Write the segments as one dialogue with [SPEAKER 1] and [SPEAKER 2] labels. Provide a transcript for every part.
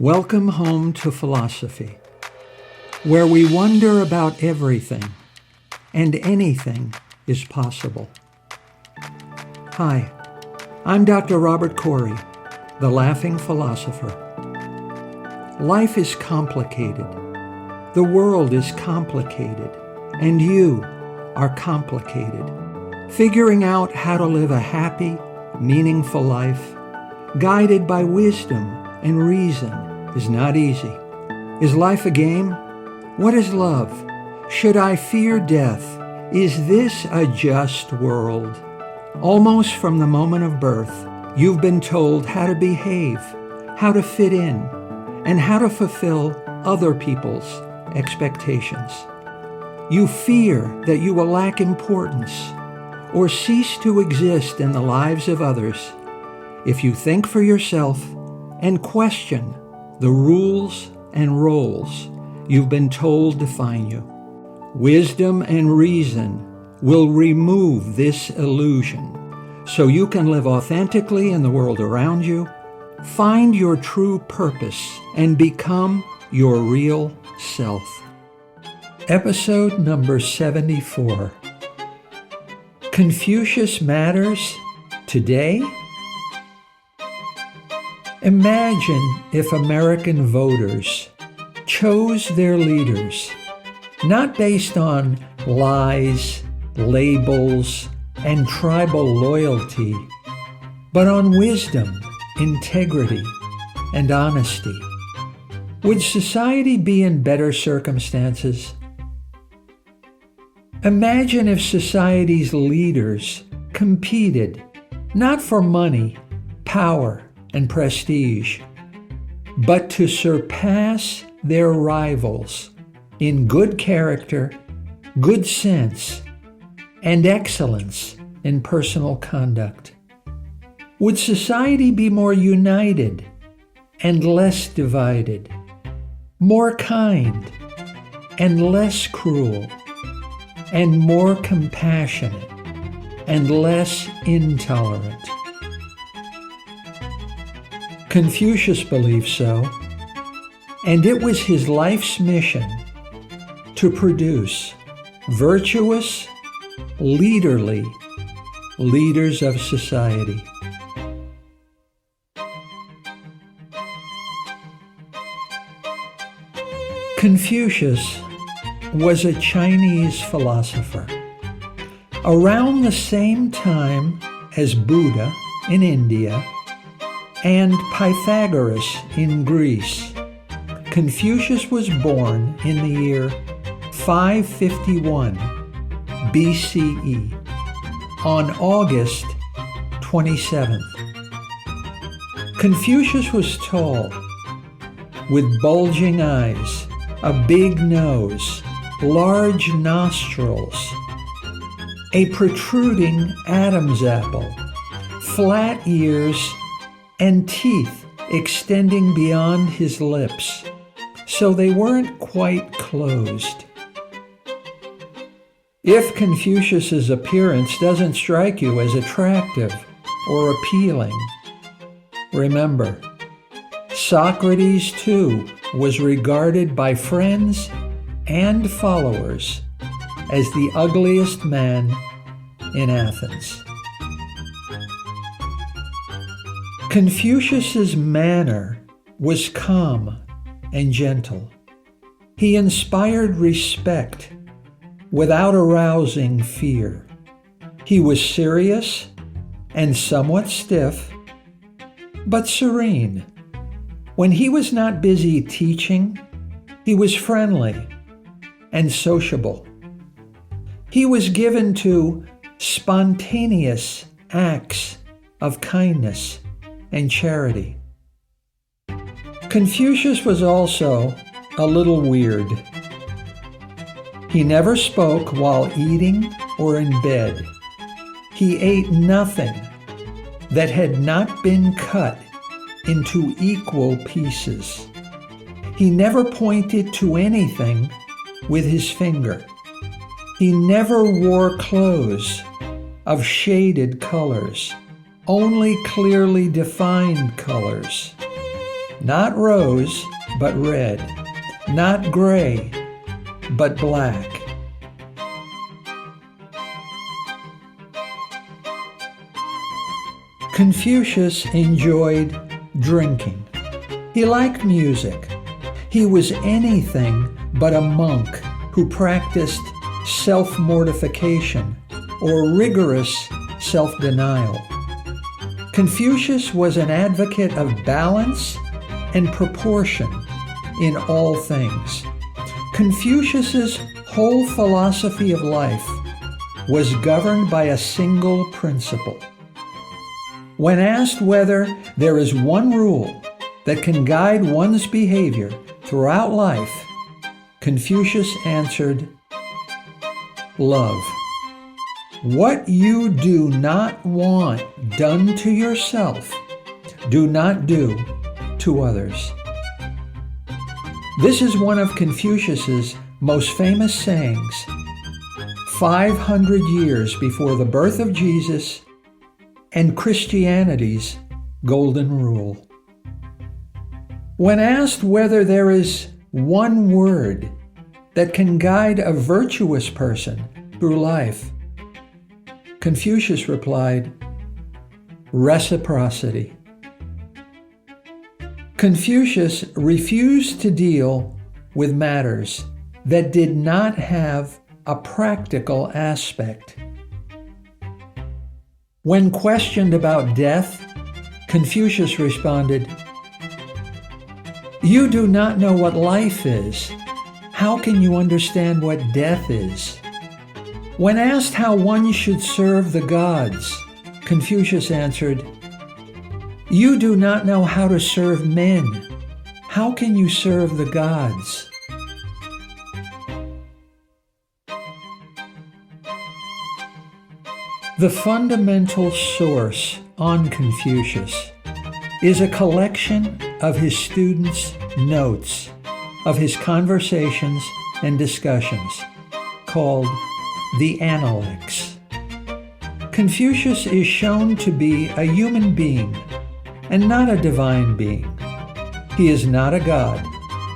[SPEAKER 1] Welcome home to philosophy, where we wonder about everything and anything is possible. Hi, I'm Dr. Robert Corey, the Laughing Philosopher. Life is complicated. The world is complicated, and you are complicated. Figuring out how to live a happy, meaningful life, guided by wisdom and reason, is not easy. Is life a game? What is love? Should I fear death? Is this a just world? Almost from the moment of birth, you've been told how to behave, how to fit in, and how to fulfill other people's expectations. You fear that you will lack importance or cease to exist in the lives of others if you think for yourself and question the rules and roles you've been told define you. Wisdom and reason will remove this illusion so you can live authentically in the world around you, find your true purpose, and become your real self. Episode number 74. Confucius matters today? Imagine if American voters chose their leaders not based on lies, labels, and tribal loyalty, but on wisdom, integrity, and honesty. Would society be in better circumstances? Imagine if society's leaders competed not for money, power, and prestige, but to surpass their rivals in good character, good sense, and excellence in personal conduct. Would society be more united and less divided, more kind and less cruel, and more compassionate and less intolerant? Confucius believed so, and it was his life's mission to produce virtuous, leaderly leaders of society. Confucius was a Chinese philosopher. Around the same time as Buddha in India and Pythagoras in Greece, Confucius was born in the year 551 BCE on August 27th. Confucius was tall, with bulging eyes, a big nose, large nostrils, a protruding Adam's apple, flat ears, and teeth extending beyond his lips, so they weren't quite closed. If Confucius's appearance doesn't strike you as attractive or appealing, remember, Socrates too was regarded by friends and followers as the ugliest man in Athens. Confucius's manner was calm and gentle. He inspired respect without arousing fear. He was serious and somewhat stiff, but serene. When he was not busy teaching, he was friendly and sociable. He was given to spontaneous acts of kindness and charity. Confucius was also a little weird. He never spoke while eating or in bed. He ate nothing that had not been cut into equal pieces. He never pointed to anything with his finger. He never wore clothes of shaded colors, only clearly defined colors. not rose, but red, not gray, but black. Confucius enjoyed drinking. He liked music. He was anything but a monk who practiced self-mortification or rigorous self-denial. Confucius was an advocate of balance and proportion in all things. Confucius's whole philosophy of life was governed by a single principle. When asked whether there is one rule that can guide one's behavior throughout life, Confucius answered, love. What you do not want done to yourself, do not do to others. This is one of Confucius's most famous sayings, 500 years before the birth of Jesus and Christianity's golden rule. When asked whether there is one word that can guide a virtuous person through life, Confucius replied, reciprocity. Confucius refused to deal with matters that did not have a practical aspect. When questioned about death, Confucius responded, you do not know what life is. How can you understand what death is? When asked how one should serve the gods, Confucius answered, you do not know how to serve men. How can you serve the gods? The fundamental source on Confucius is a collection of his students' notes of his conversations and discussions called the Analects. Confucius is shown to be a human being and not a divine being. He is not a god.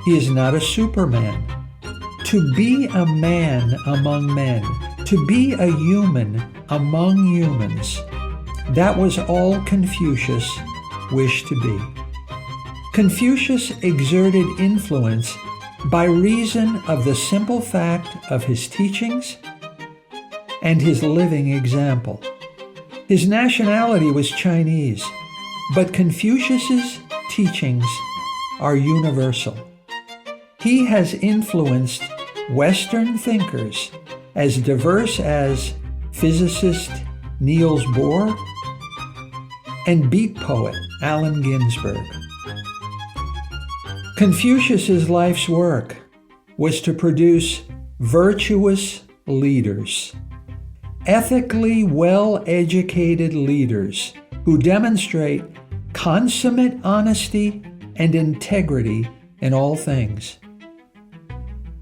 [SPEAKER 1] He is not a superman. To be a man among men, to be a human among humans, that was all Confucius wished to be. Confucius exerted influence by reason of the simple fact of his teachings and his living example. His nationality was Chinese, but Confucius's teachings are universal. He has influenced Western thinkers as diverse as physicist Niels Bohr and beat poet Allen Ginsberg. Confucius's life's work was to produce virtuous leaders, ethically well-educated leaders who demonstrate consummate honesty and integrity in all things.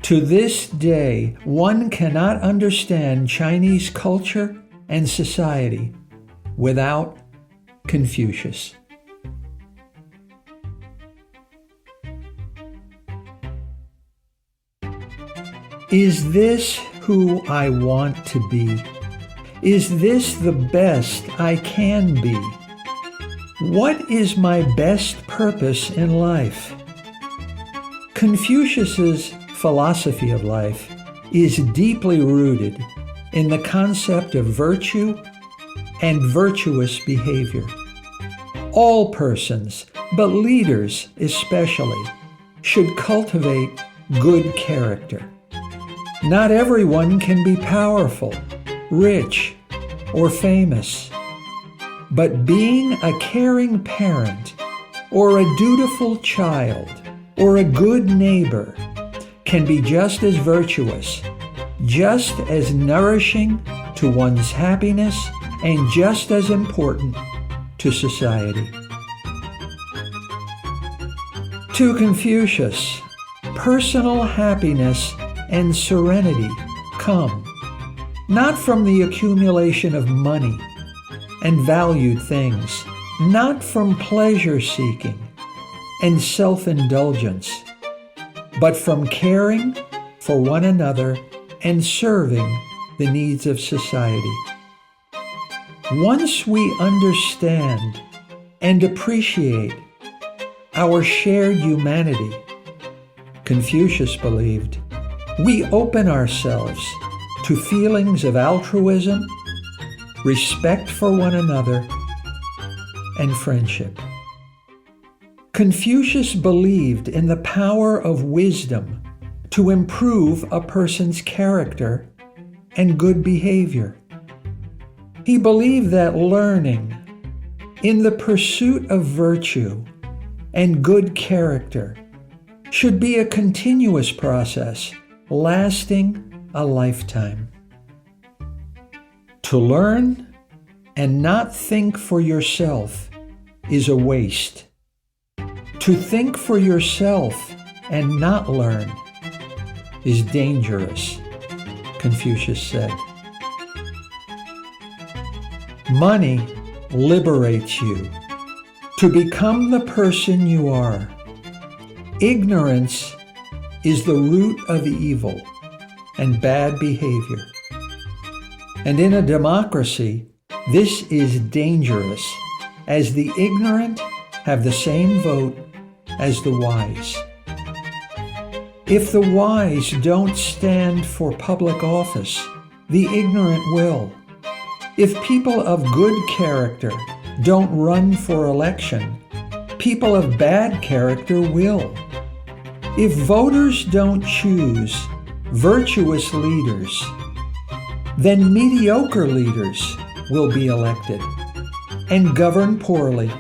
[SPEAKER 1] To this day, one cannot understand Chinese culture and society without Confucius. Is this who I want to be? Is this the best I can be? What is my best purpose in life? Confucius's philosophy of life is deeply rooted in the concept of virtue and virtuous behavior. All persons, but leaders especially, should cultivate good character. Not everyone can be powerful, rich, or famous, but being a caring parent, or a dutiful child, or a good neighbor can be just as virtuous, just as nourishing to one's happiness, and just as important to society. To Confucius, personal happiness and serenity come not from the accumulation of money and valued things, not from pleasure seeking, and self-indulgence, but from caring for one another and serving the needs of society. Once we understand and appreciate our shared humanity, Confucius believed, we open ourselves to feelings of altruism, respect for one another, and friendship. Confucius believed in the power of wisdom to improve a person's character and good behavior. He believed that learning in the pursuit of virtue and good character should be a continuous process lasting a lifetime. To learn and not think for yourself is a waste. To think for yourself and not learn is dangerous, Confucius said. Money liberates you to become the person you are. Ignorance is the root of evil and bad behavior. And in a democracy, this is dangerous, as the ignorant have the same vote as the wise. If the wise don't stand for public office, the ignorant will. If people of good character don't run for election, people of bad character will. If voters don't choose virtuous leaders, then mediocre leaders will be elected and govern poorly,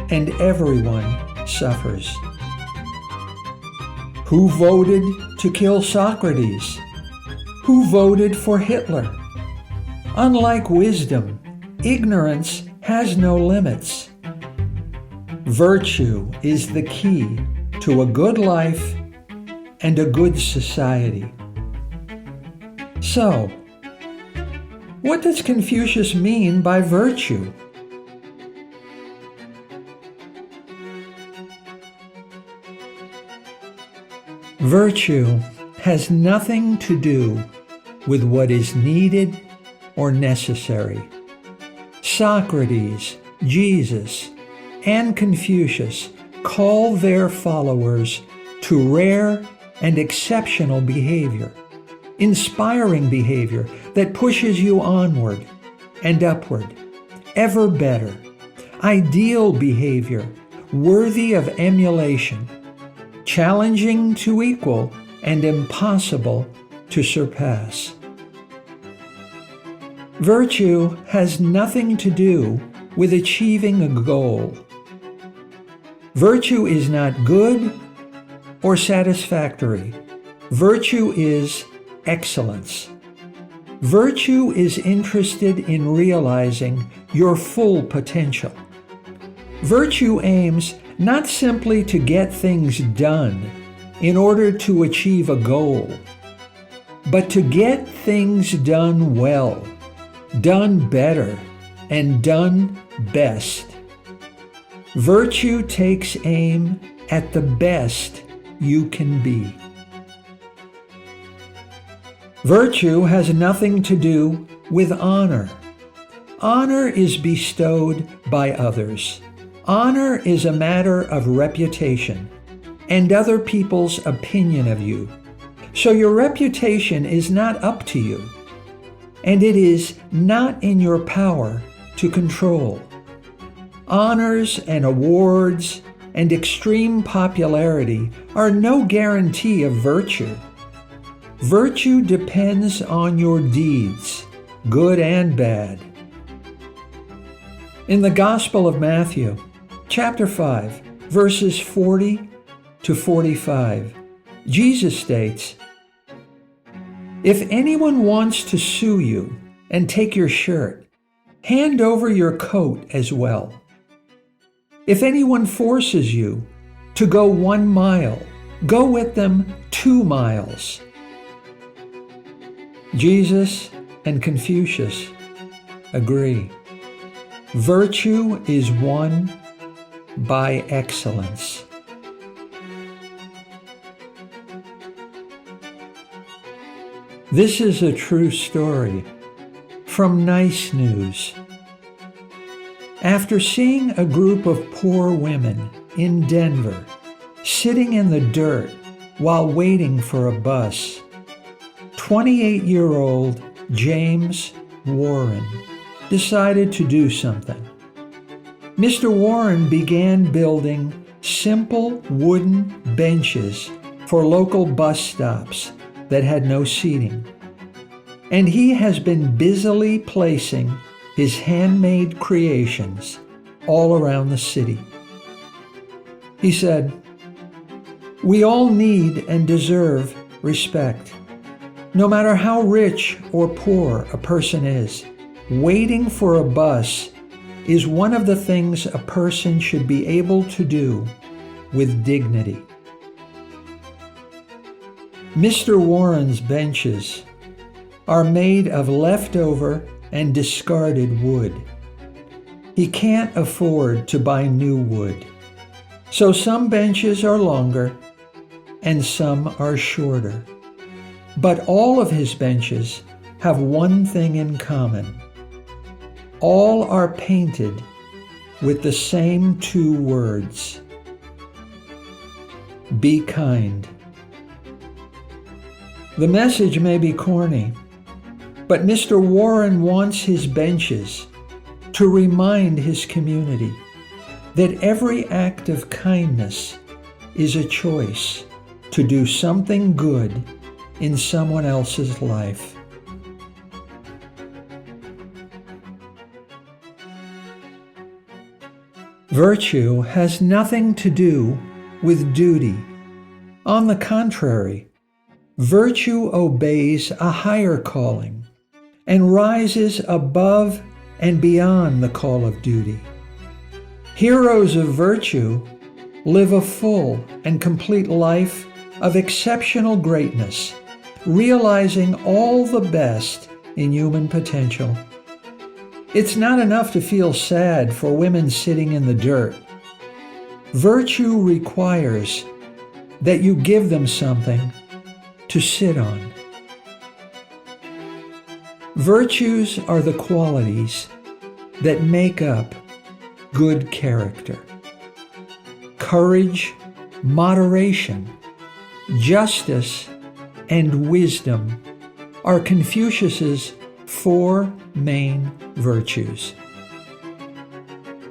[SPEAKER 1] and everyone suffers. Who voted to kill Socrates? Who voted for Hitler? Unlike wisdom, ignorance has no limits. Virtue is the key to a good life and a good society. So, what does Confucius mean by virtue? Virtue has nothing to do with what is needed or necessary. Socrates, Jesus, and Confucius call their followers to rare and exceptional behavior, inspiring behavior that pushes you onward and upward, ever better, ideal behavior worthy of emulation, challenging to equal and impossible to surpass. Virtue has nothing to do with achieving a goal. Virtue is not good or satisfactory. Virtue is excellence. Virtue is interested in realizing your full potential. Virtue aims not simply to get things done in order to achieve a goal, but to get things done well, done better, and done best. Virtue takes aim at the best you can be. Virtue has nothing to do with honor. Honor is bestowed by others. Honor is a matter of reputation and other people's opinion of you. So your reputation is not up to you, and it is not in your power to control. Honors and awards and extreme popularity are no guarantee of virtue. Virtue depends on your deeds, good and bad. In the Gospel of Matthew, chapter 5, verses 40 to 45, Jesus states, "If anyone wants to sue you and take your shirt, hand over your coat as well. If anyone forces you to go 1 mile, go with them 2 miles." Jesus and Confucius agree. Virtue is one by excellence. This is a true story from Nice News. After seeing a group of poor women in Denver sitting in the dirt while waiting for a bus, 28-year-old James Warren decided to do something. Mr. Warren began building simple wooden benches for local bus stops that had no seating, and he has been busily placing his handmade creations all around the city. He said, "We all need and deserve respect. No matter how rich or poor a person is, waiting for a bus is one of the things a person should be able to do with dignity." Mr. Warren's benches are made of leftover and discarded wood. He can't afford to buy new wood, so some benches are longer and some are shorter. But all of his benches have one thing in common. All are painted with the same two words: be kind. The message may be corny, but Mr. Warren wants his benches to remind his community that every act of kindness is a choice to do something good in someone else's life. Virtue has nothing to do with duty. On the contrary, virtue obeys a higher calling and rises above and beyond the call of duty. Heroes of virtue live a full and complete life of exceptional greatness, realizing all the best in human potential. It's not enough to feel sad for women sitting in the dirt. Virtue requires that you give them something to sit on. Virtues are the qualities that make up good character. Courage, moderation, justice, and wisdom are Confucius's 4 main virtues.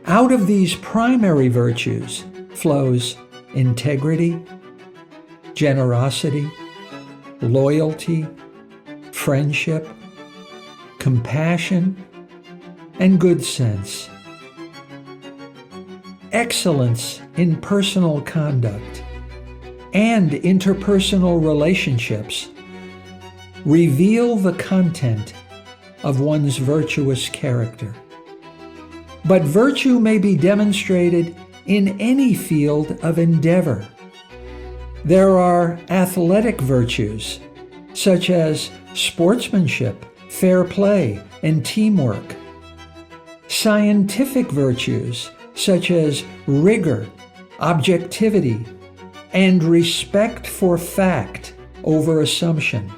[SPEAKER 1] Out of these primary virtues flows integrity, generosity, loyalty, friendship, compassion, and good sense. Excellence in personal conduct and interpersonal relationships reveal the content of one's virtuous character. But virtue may be demonstrated in any field of endeavor. There are athletic virtues, such as sportsmanship, fair play, and teamwork. Scientific virtues, such as rigor, objectivity, and respect for fact over assumption.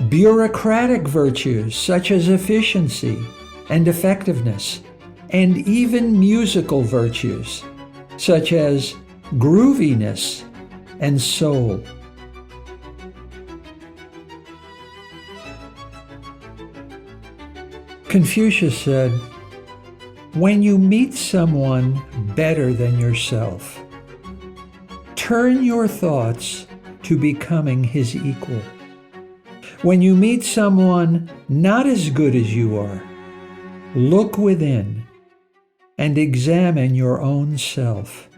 [SPEAKER 1] Bureaucratic virtues, such as efficiency and effectiveness, and even musical virtues, such as grooviness and soul. Confucius said, "When you meet someone better than yourself, turn your thoughts to becoming his equal. When you meet someone not as good as you are, look within and examine your own self."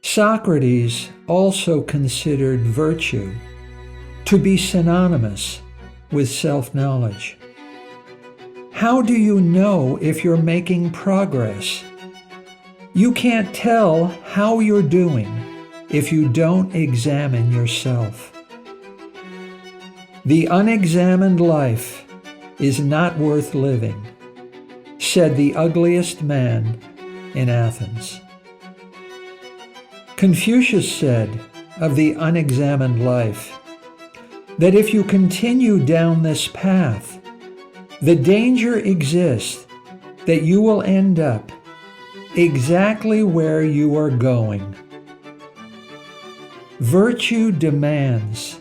[SPEAKER 1] Socrates also considered virtue to be synonymous with self-knowledge. How do you know if you're making progress? You can't tell how you're doing if you don't examine yourself. "The unexamined life is not worth living," said the ugliest man in Athens. Confucius said of the unexamined life that if you continue down this path, the danger exists that you will end up exactly where you are going. Virtue demands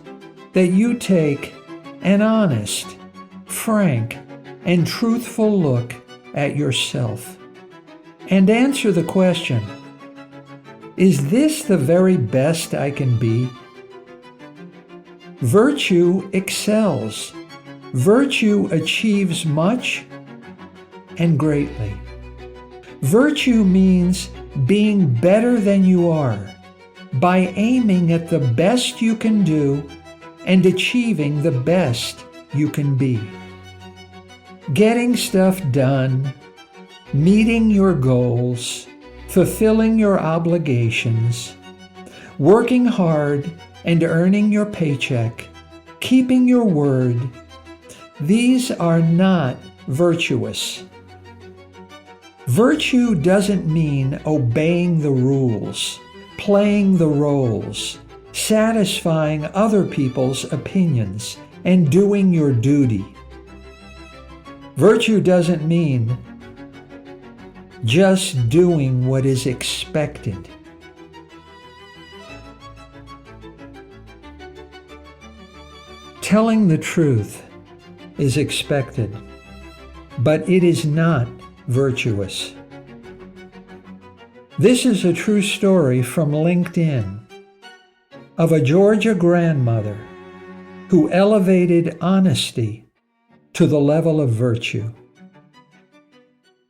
[SPEAKER 1] that you take an honest, frank, and truthful look at yourself and answer the question, is this the very best I can be? Virtue excels. Virtue achieves much and greatly. Virtue means being better than you are by aiming at the best you can do and achieving the best you can be. Getting stuff done, meeting your goals, fulfilling your obligations, working hard and earning your paycheck, keeping your word, these are not virtuous. Virtue doesn't mean obeying the rules, playing the roles, satisfying other people's opinions, and doing your duty. Virtue doesn't mean just doing what is expected. Telling the truth is expected, but it is not virtuous. This is a true story from LinkedIn of a Georgia grandmother who elevated honesty to the level of virtue.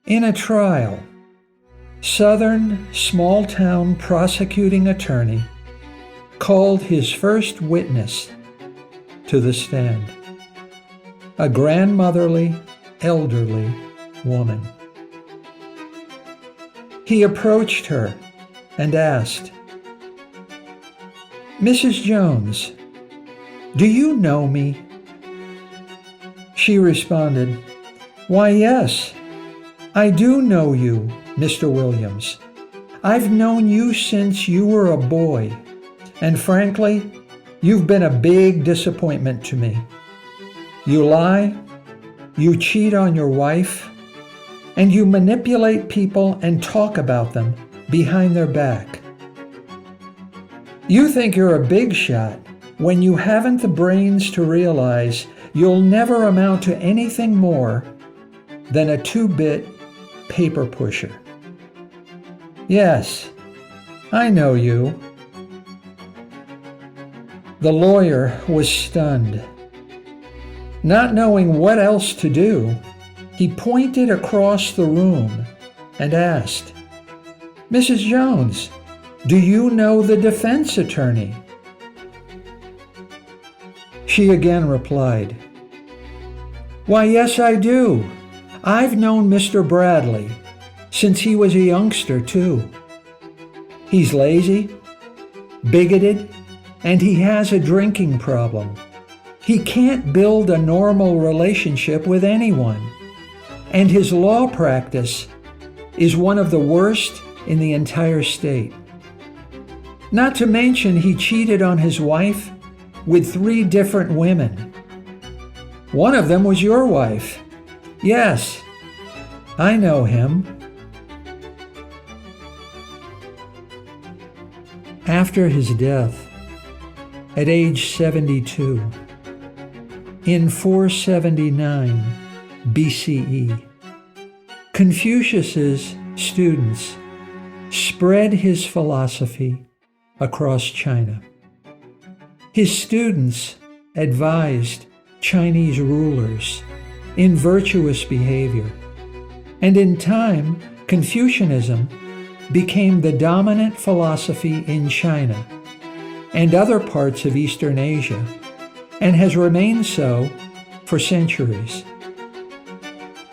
[SPEAKER 1] In a trial, Southern small-town prosecuting attorney called his first witness to the stand, a grandmotherly, elderly woman. He approached her and asked, "Mrs. Jones, do you know me?" She responded, "Why, yes, I do know you, Mr. Williams. I've known you since you were a boy, and frankly, you've been a big disappointment to me. You lie, you cheat on your wife, and you manipulate people and talk about them behind their back. You think you're a big shot when you haven't the brains to realize you'll never amount to anything more than a 2-bit paper pusher. Yes, I know you." The lawyer was stunned. Not knowing what else to do, he pointed across the room and asked, "Mrs. Jones, do you know the defense attorney?" She again replied, "Why, yes, I do. I've known Mr. Bradley since he was a youngster, too. He's lazy, bigoted, and he has a drinking problem. He can't build a normal relationship with anyone, and his law practice is one of the worst in the entire state. Not to mention he cheated on his wife with 3 different women. One of them was your wife. Yes, I know him." After his death, at age 72, in 479 BCE, Confucius's students spread his philosophy across China. His students advised Chinese rulers in virtuous behavior, and in time, Confucianism became the dominant philosophy in China and other parts of Eastern Asia, and has remained so for centuries.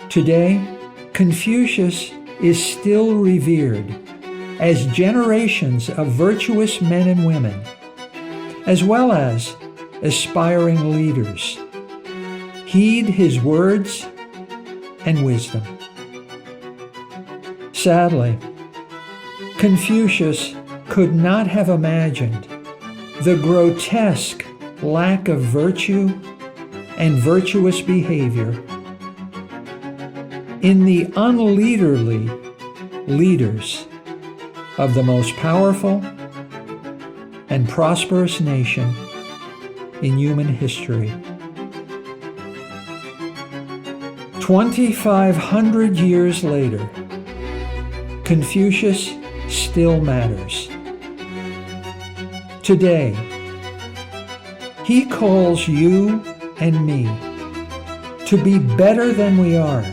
[SPEAKER 1] Today, Confucius is still revered as generations of virtuous men and women, as well as aspiring leaders, heed his words and wisdom. Sadly, Confucius could not have imagined the grotesque lack of virtue and virtuous behavior in the unleaderly leaders of the most powerful and prosperous nation in human history. 2,500 years later, Confucius still matters. Today, he calls you and me to be better than we are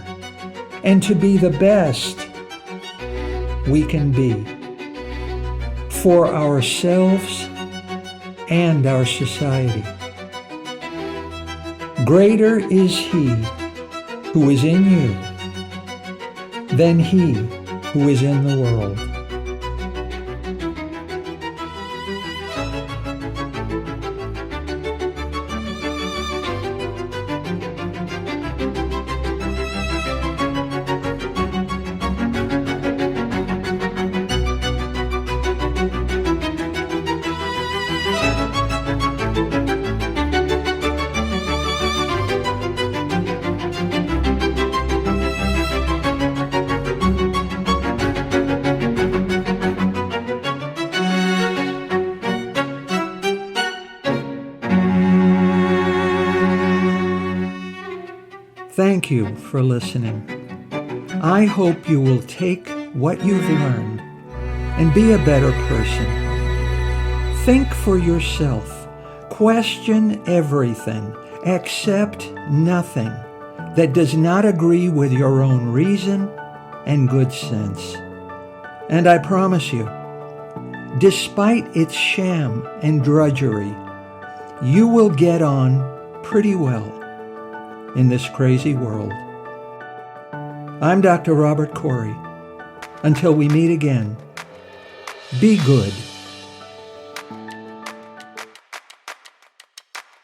[SPEAKER 1] and to be the best we can be for ourselves and our society. Greater is he who is in you than he who is in the world. Thank you for listening. I hope you will take what you've learned and be a better person. Think for yourself. Question everything. Accept nothing that does not agree with your own reason and good sense. And I promise you, despite its sham and drudgery, you will get on pretty well in this crazy world. I'm Dr. Robert Corey. Until we meet again, be good.